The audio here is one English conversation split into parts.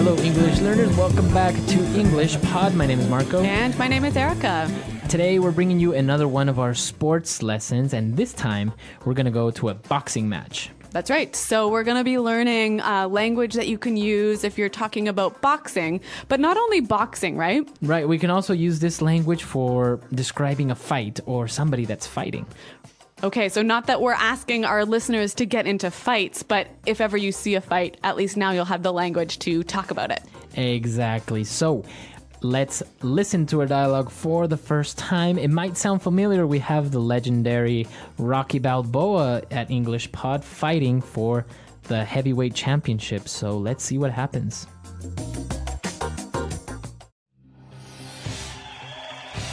Hello, English learners. Welcome back to English Pod. My name is Marco. And my name is Erica. Today, we're bringing you another one of our sports lessons, and this time, we're going to go to a boxing match. That's right. So we're going to be learning language that you can use if you're talking about boxing, but not only boxing, right? Right. We can also use this language for describing a fight or somebody that's fighting. Okay, so not that we're asking our listeners to get into fights, but if ever you see a fight, at least now you'll have the language to talk about it. Exactly. So let's listen to our dialogue for the first time. It might sound familiar. We have the legendary Rocky Balboa at English Pod fighting for the heavyweight championship. So let's see what happens.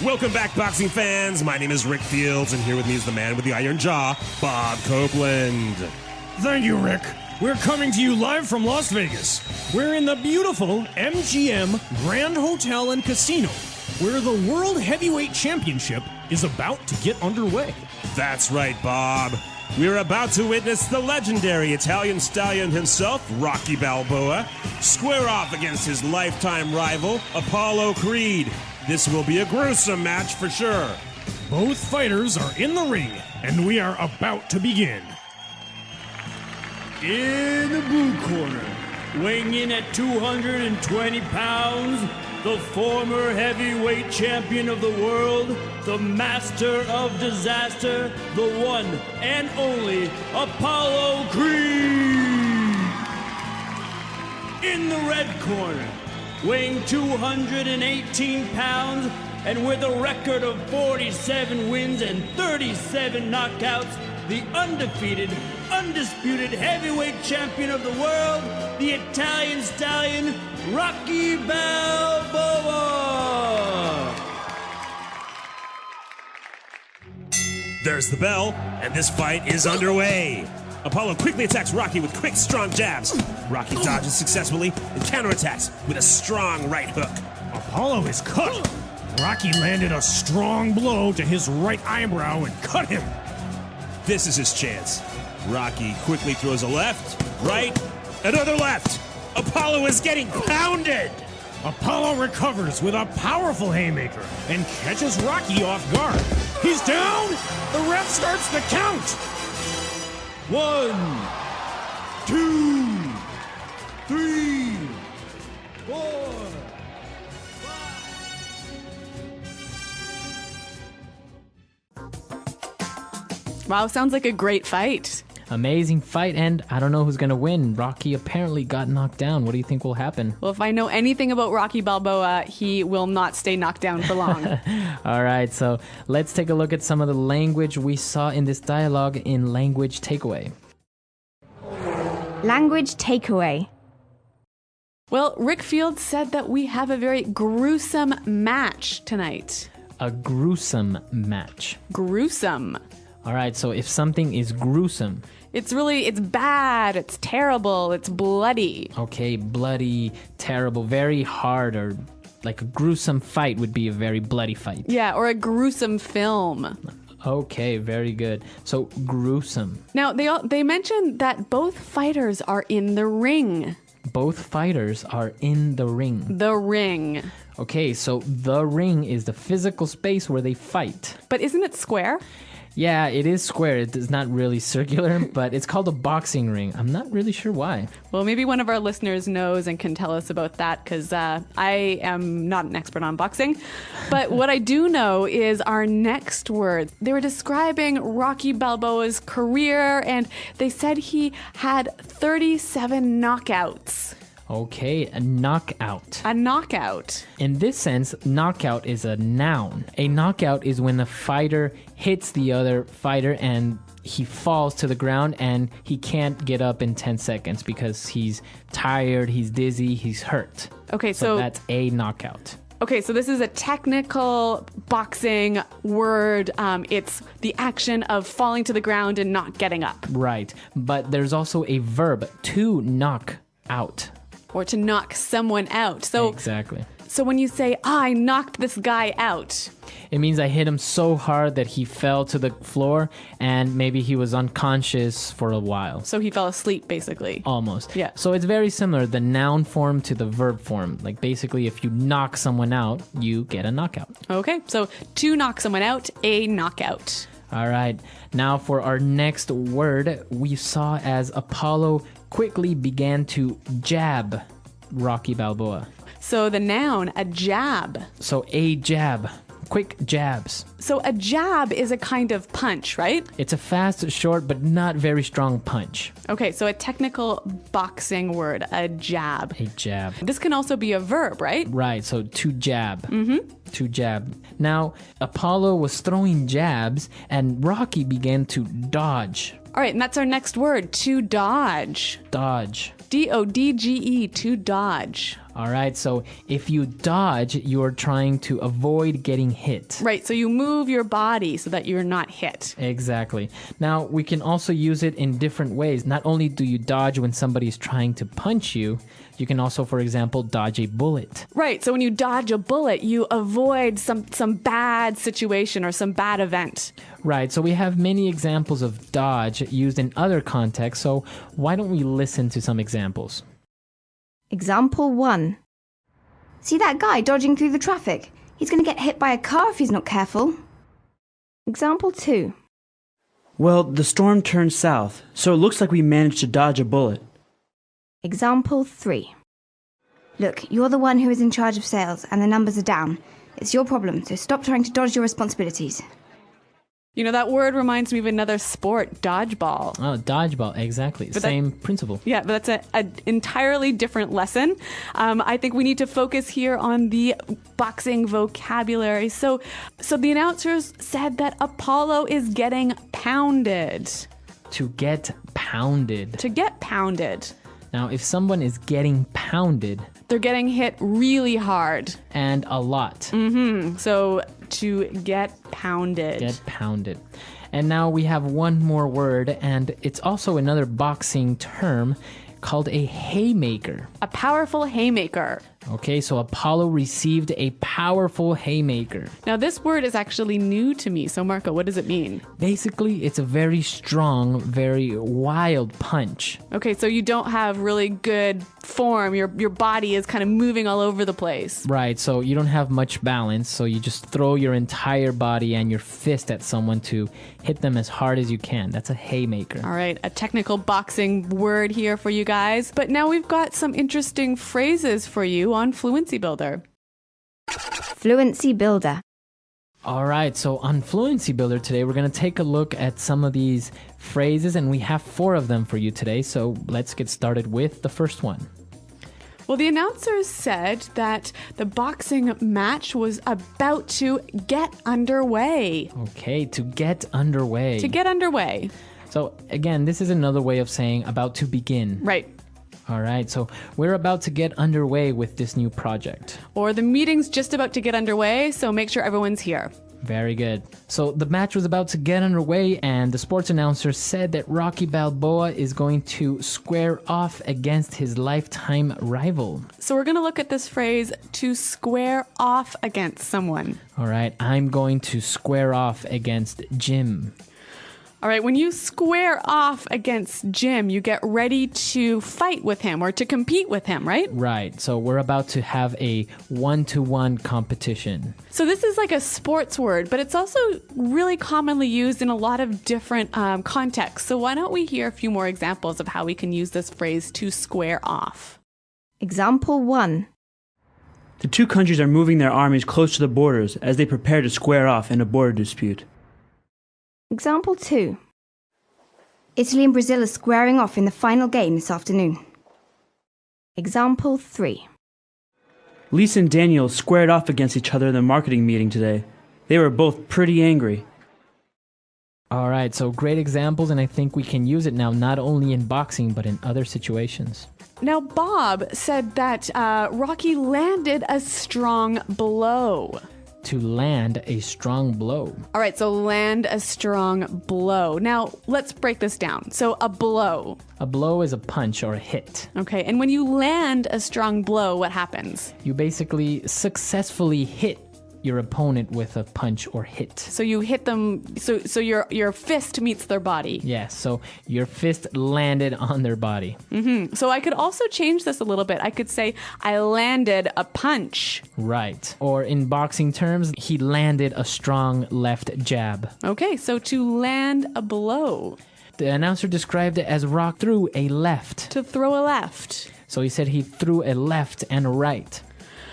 Welcome back, boxing fans. My name is Rick Fields, and here with me is the man with the iron jaw, Bob Copeland. Thank you, Rick. We're coming to you live from Las Vegas. We're in the beautiful MGM Grand Hotel and Casino, where the World Heavyweight Championship is about to get underway. That's right, Bob. We're about to witness the legendary Italian stallion himself, Rocky Balboa, square off against his lifetime rival, Apollo Creed. This will be a gruesome match for sure. Both fighters are in the ring, and we are about to begin. In the blue corner, weighing in at 220 pounds, the former heavyweight champion of the world, the master of disaster, the one and only Apollo Creed. In the red corner, weighing 218 pounds, and with a record of 47 wins and 37 knockouts, the undefeated, undisputed heavyweight champion of the world, the Italian stallion, Rocky Balboa. There's the bell, and this fight is underway. Apollo quickly attacks Rocky with quick, strong jabs. Rocky dodges successfully and counterattacks with a strong right hook. Apollo is cut. Rocky landed a strong blow to his right eyebrow and cut him. This is his chance. Rocky quickly throws a left, right, another left. Apollo is getting pounded. Apollo recovers with a powerful haymaker and catches Rocky off guard. He's down. The ref starts the count. 1, 2, 3, 4, 5. Wow, sounds like a great fight. Amazing fight, and I don't know who's going to win. Rocky apparently got knocked down. What do you think will happen? Well, if I know anything about Rocky Balboa, he will not stay knocked down for long. All right, so let's take a look at some of the language we saw in this dialogue in Language Takeaway. Language takeaway. Well, Rick Fields said that we have a very gruesome match tonight. A gruesome match. Gruesome. All right, so if something is gruesome... It's bad, it's terrible, it's bloody. Okay, bloody, terrible, very hard, or like a gruesome fight would be a very bloody fight. Yeah, or a gruesome film. Okay, very good. So, gruesome. Now, they mentioned that both fighters are in the ring. Both fighters are in the ring. The ring. Okay, so the ring is the physical space where they fight. But isn't it square? Yeah, it is square. It is not really circular, but it's called a boxing ring. I'm not really sure why. Well, maybe one of our listeners knows and can tell us about that, because I am not an expert on boxing. But what I do know is our next word. They were describing Rocky Balboa's career, and they said he had 37 knockouts. Okay, a knockout. A knockout. In this sense, knockout is a noun. A knockout is when a fighter hits the other fighter and he falls to the ground and he can't get up in 10 seconds because he's tired, he's dizzy, he's hurt. Okay, so that's a knockout. Okay, so this is a technical boxing word. It's the action of falling to the ground and not getting up. Right, but there's also a verb, to knock out. Or to knock someone out. So exactly. So when you say, I knocked this guy out. It means I hit him so hard that he fell to the floor and maybe he was unconscious for a while. So he fell asleep, basically. Almost. Yeah. So it's very similar, the noun form to the verb form. Like basically, if you knock someone out, you get a knockout. Okay, so to knock someone out, a knockout. All right. Now for our next word, we saw as Apollo quickly began to jab Rocky Balboa. So the noun, a jab. So a jab. Quick jabs. So a jab is a kind of punch, right? It's a fast, short, but not very strong punch. Okay, so a technical boxing word, a jab. A jab. This can also be a verb, right? Right, so to jab. To jab. Now, Apollo was throwing jabs and Rocky began to dodge. All right, and that's our next word, to dodge. Dodge. D-O-D-G-E, to dodge. All right, so if you dodge, you're trying to avoid getting hit. Right, so you move your body so that you're not hit. Exactly. Now, we can also use it in different ways. Not only do you dodge when somebody's trying to punch you, you can also, for example, dodge a bullet. Right, so when you dodge a bullet, you avoid some bad situation or some bad event. Right, so we have many examples of dodge used in other contexts, so why don't we listen to some examples? Example 1. See that guy dodging through the traffic? He's going to get hit by a car if he's not careful. Example 2. Well, the storm turned south, so it looks like we managed to dodge a bullet. Example 3. Look, you're the one who is in charge of sales and the numbers are down. It's your problem, so stop trying to dodge your responsibilities. You know, that word reminds me of another sport, dodgeball. Oh, dodgeball, exactly. Same principle. Yeah, but that's an entirely different lesson. I think we need to focus here on the boxing vocabulary. So the announcers said that Apollo is getting pounded. To get pounded. To get pounded. Now, if someone is getting pounded... they're getting hit really hard. And a lot. So to get pounded. Get pounded. And now we have one more word, and it's also another boxing term called a haymaker. A powerful haymaker. Okay, so Apollo received a powerful haymaker. Now, this word is actually new to me. So, Marco, what does it mean? Basically, it's a very strong, very wild punch. Okay, so you don't have really good form. Your body is kind of moving all over the place. Right, so you don't have much balance, so you just throw your entire body and your fist at someone to hit them as hard as you can. That's a haymaker. All right, a technical boxing word here for you guys. But now we've got some interesting phrases for you on Fluency Builder. Fluency Builder. All right, so on Fluency Builder today, we're going to take a look at some of these phrases, and we have 4 of them for you today. So let's get started with the first one. Well, the announcers said that the boxing match was about to get underway. Okay, to get underway. To get underway. So again, this is another way of saying about to begin. Right. All right, so we're about to get underway with this new project. Or the meeting's just about to get underway, so make sure everyone's here. Very good. So the match was about to get underway, and the sports announcer said that Rocky Balboa is going to square off against his lifetime rival. So we're going to look at this phrase, to square off against someone. All right, I'm going to square off against Jim. All right, when you square off against Jim, you get ready to fight with him or to compete with him, right? Right, so we're about to have a one-to-one competition. So this is like a sports word, but it's also really commonly used in a lot of different contexts. So why don't we hear a few more examples of how we can use this phrase, to square off? Example 1. The 2 countries are moving their armies close to the borders as they prepare to square off in a border dispute. Example 2. Italy and Brazil are squaring off in the final game this afternoon. Example 3. Lisa and Daniel squared off against each other in the marketing meeting today. They were both pretty angry. All right, so great examples, and I think we can use it now not only in boxing, but in other situations. Now, Bob said that Rocky landed a strong blow. to land a strong blow. All right, so land a strong blow. Now, let's break this down. So a blow. A blow is a punch or a hit. Okay, and when you land a strong blow, what happens? You basically successfully hit your opponent with a punch or hit. So you hit them, so your fist meets their body. Yes, so your fist landed on their body. So I could also change this a little bit. I could say, I landed a punch. Right. Or in boxing terms, he landed a strong left jab. Okay, so to land a blow. The announcer described it as Rock threw a left. To throw a left. So he said he threw a left and a right.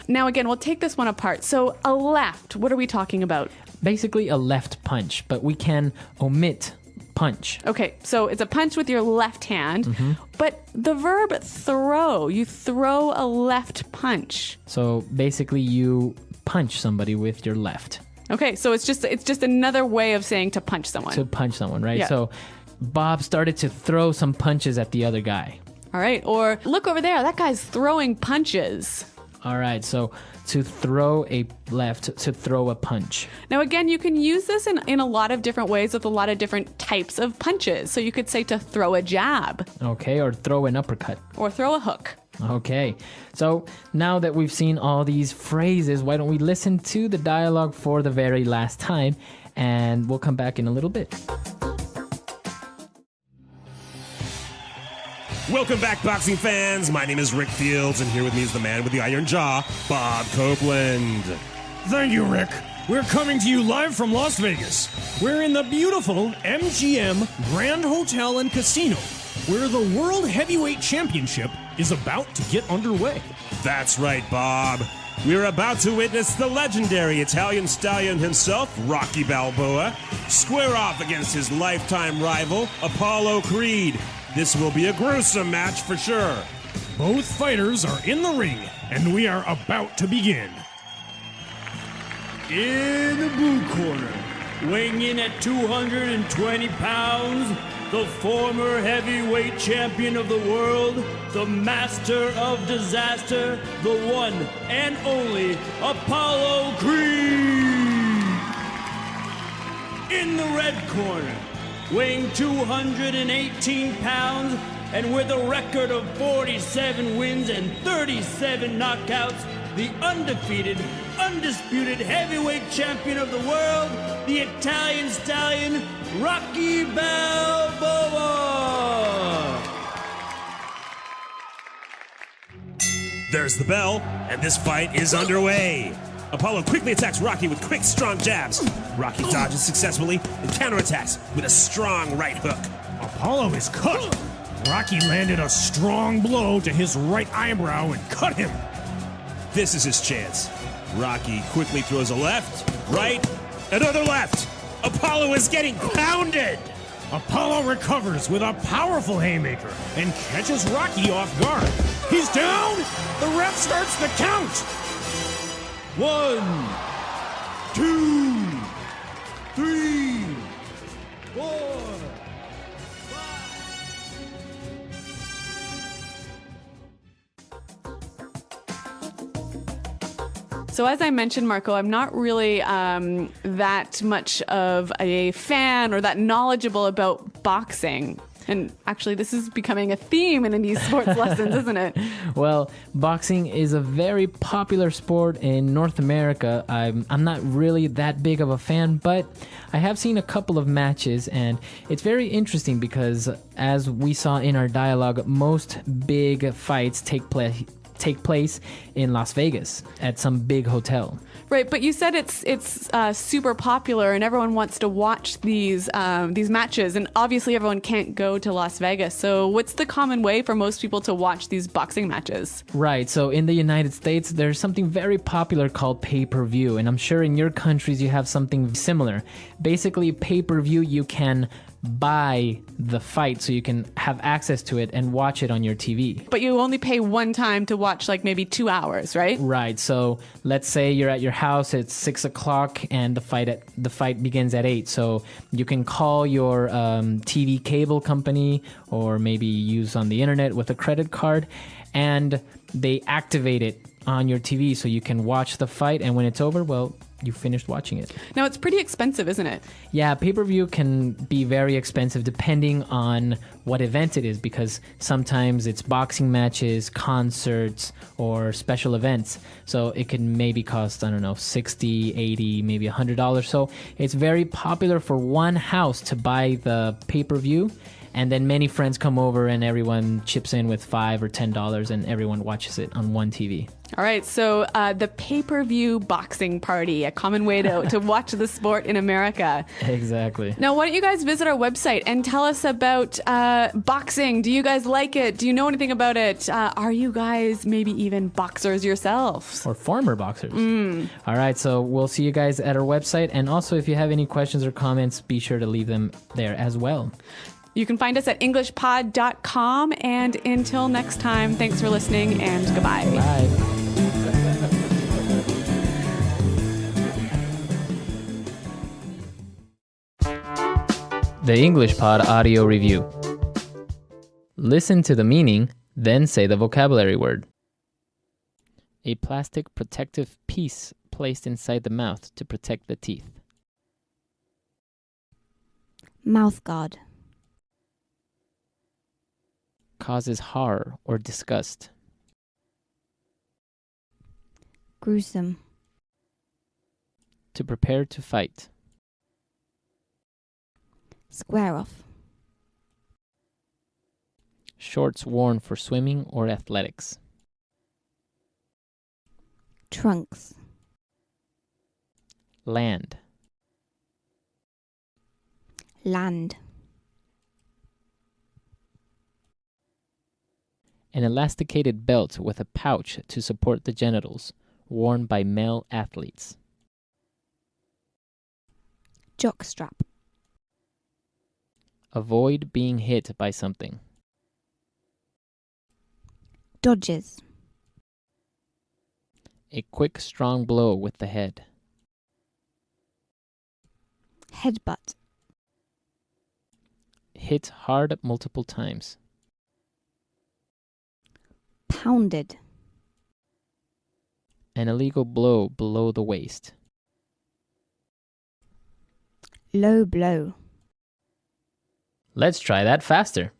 Now again, we'll take this one apart. So a left, what are we talking about? Basically a left punch, but we can omit punch. Okay, so it's a punch with your left hand, but the verb throw, you throw a left punch. So basically you punch somebody with your left. Okay, so it's just another way of saying to punch someone. To punch someone, right? Yeah. So Bob started to throw some punches at the other guy. All right, or look over there, that guy's throwing punches. All right, so to throw a left, to throw a punch. Now again, you can use this in a lot of different ways with a lot of different types of punches. So you could say to throw a jab. Okay, or throw an uppercut. Or throw a hook. Okay, so now that we've seen all these phrases, why don't we listen to the dialogue for the very last time, and we'll come back in a little bit. Welcome back, boxing fans. My name is Rick Fields, and here with me is the man with the iron jaw, Bob Copeland. Thank you, Rick. We're coming to you live from Las Vegas. We're in the beautiful MGM Grand Hotel and Casino, where the World Heavyweight Championship is about to get underway. That's right, Bob. We're about to witness the legendary Italian stallion himself, Rocky Balboa, square off against his lifetime rival, Apollo Creed. This will be a gruesome match for sure. Both fighters are in the ring, and we are about to begin. In the blue corner, weighing in at 220 pounds, the former heavyweight champion of the world, the master of disaster, the one and only Apollo Creed. In the red corner, weighing 218 pounds, and with a record of 47 wins and 37 knockouts, the undefeated, undisputed heavyweight champion of the world, the Italian stallion, Rocky Balboa. There's the bell, and this fight is underway. Apollo quickly attacks Rocky with quick, strong jabs. Rocky dodges successfully and counterattacks with a strong right hook. Apollo is cut. Rocky landed a strong blow to his right eyebrow and cut him. This is his chance. Rocky quickly throws a left, right, another left. Apollo is getting pounded. Apollo recovers with a powerful haymaker and catches Rocky off guard. He's down. The ref starts the count. 1, 2, 3, 4. So as I mentioned, Marco, I'm not really that much of a fan or that knowledgeable about boxing. And actually, this is becoming a theme in these sports lessons, isn't it? Well, boxing is a very popular sport in North America. I'm not really that big of a fan, but I have seen a couple of matches, and it's very interesting because, as we saw in our dialogue, most big fights take place in Las Vegas at some big hotel. Right, but you said it's super popular and everyone wants to watch these matches, and obviously everyone can't go to Las Vegas. So what's the common way for most people to watch these boxing matches? Right, so in the United States, there's something very popular called pay-per-view, and I'm sure in your countries you have something similar. Basically, pay-per-view, you can buy the fight so you can have access to it and watch it on your TV. But you only pay one time to watch like maybe 2 hours, right? Right. So let's say you're at your house, it's 6 o'clock, and the fight begins at 8. So you can call your TV cable company, or maybe use on the internet with a credit card, and they activate it on your TV so you can watch the fight. And when it's over, well, you finished watching it. Now, it's pretty expensive, isn't it? Yeah, pay-per-view can be very expensive depending on what event it is, because sometimes it's boxing matches, concerts, or special events. So it can maybe cost, I don't know, $60, $80, maybe $100. So it's very popular for one house to buy the pay-per-view, and then many friends come over and everyone chips in with $5 or $10 and everyone watches it on one TV. All right, so the pay-per-view boxing party, a common way to watch the sport in America. Exactly. Now, why don't you guys visit our website and tell us about boxing? Do you guys like it? Do you know anything about it? Are you guys maybe even boxers yourselves? Or former boxers. All right, so we'll see you guys at our website. And also, if you have any questions or comments, be sure to leave them there as well. You can find us at englishpod.com. And until next time, thanks for listening and goodbye. Bye. The English Pod Audio Review. Listen to the meaning, then say the vocabulary word. A plastic protective piece placed inside the mouth to protect the teeth. Mouth guard. Causes horror or disgust. Gruesome. To prepare to fight. Square off. Shorts worn for swimming or athletics. Trunks. Land. Land. An elasticated belt with a pouch to support the genitals, worn by male athletes. Jockstrap. Avoid being hit by something. Dodges. A quick, strong blow with the head. Headbutt. Hit hard multiple times. Pounded. An illegal blow below the waist. Low blow. Let's try that faster.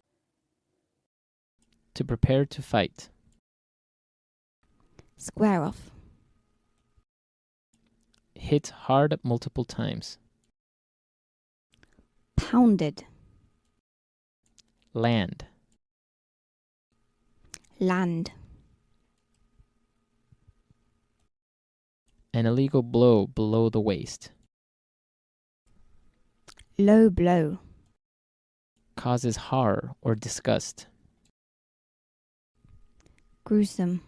To prepare to fight. Square off. Hit hard multiple times. Pounded. Land. Land. An illegal blow below the waist. Low blow. Causes horror or disgust. Gruesome.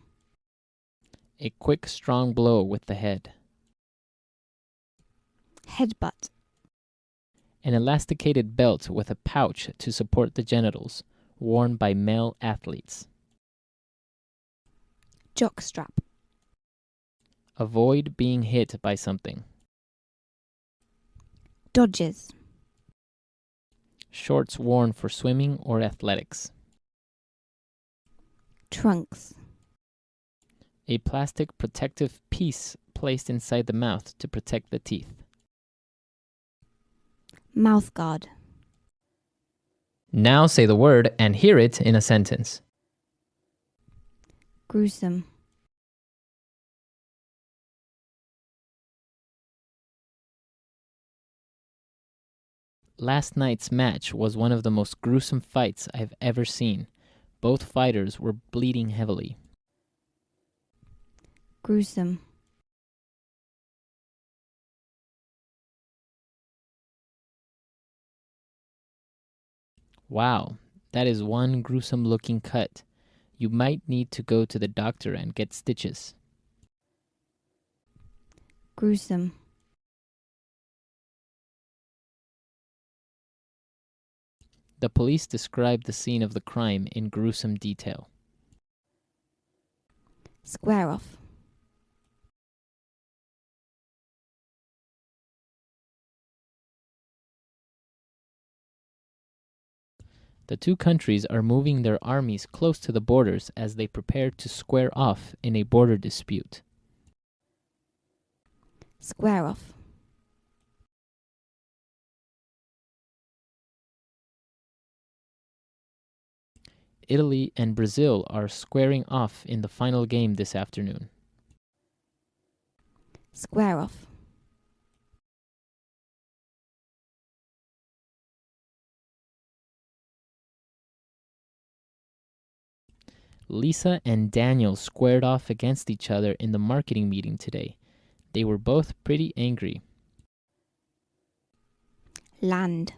A quick, strong blow with the head. Headbutt. An elasticated belt with a pouch to support the genitals, worn by male athletes. Jockstrap. Avoid being hit by something. Dodges. Shorts worn for swimming or athletics. Trunks. A plastic protective piece placed inside the mouth to protect the teeth. Mouth guard. Now say the word and hear it in a sentence. Gruesome. Last night's match was one of the most gruesome fights I've ever seen. Both fighters were bleeding heavily. Gruesome. Wow, that is one gruesome looking cut. You might need to go to the doctor and get stitches. Gruesome. The police described the scene of the crime in gruesome detail. Square off. The two countries are moving their armies close to the borders as they prepare to square off in a border dispute. Square off. Italy and Brazil are squaring off in the final game this afternoon. Square off. Lisa and Daniel squared off against each other in the marketing meeting today. They were both pretty angry. Land.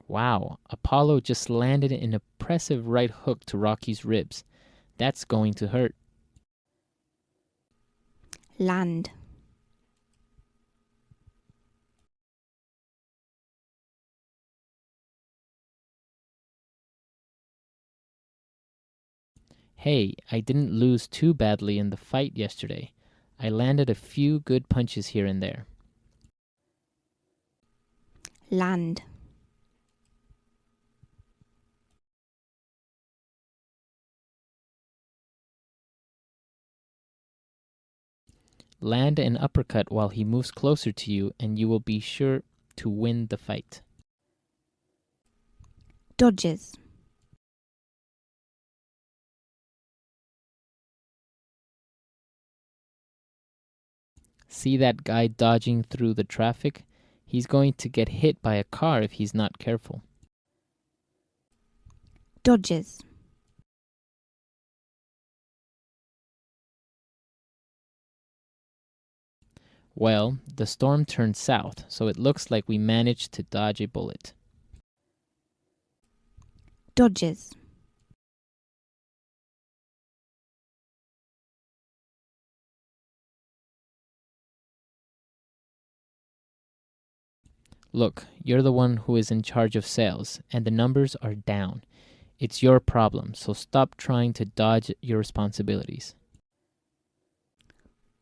Wow, Apollo just landed an impressive right hook to Rocky's ribs. That's going to hurt. Land. Hey, I didn't lose too badly in the fight yesterday. I landed a few good punches here and there. Land. Land an uppercut while he moves closer to you, and you will be sure to win the fight. Dodges. See that guy dodging through the traffic? He's going to get hit by a car if he's not careful. Dodges. Well, the storm turned south, so it looks like we managed to dodge a bullet. Dodges. Look, you're the one who is in charge of sales, and the numbers are down. It's your problem, so stop trying to dodge your responsibilities.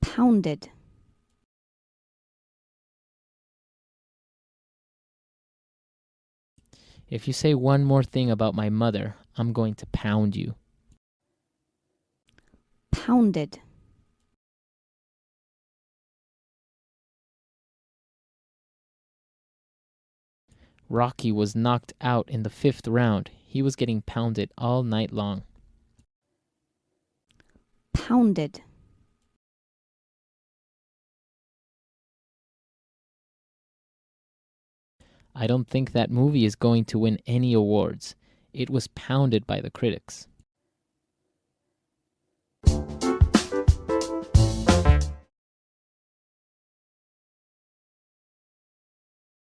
Pounded. If you say one more thing about my mother, I'm going to pound you. Pounded. Rocky was knocked out in the 5th round. He was getting pounded all night long. Pounded. I don't think that movie is going to win any awards. It was pounded by the critics.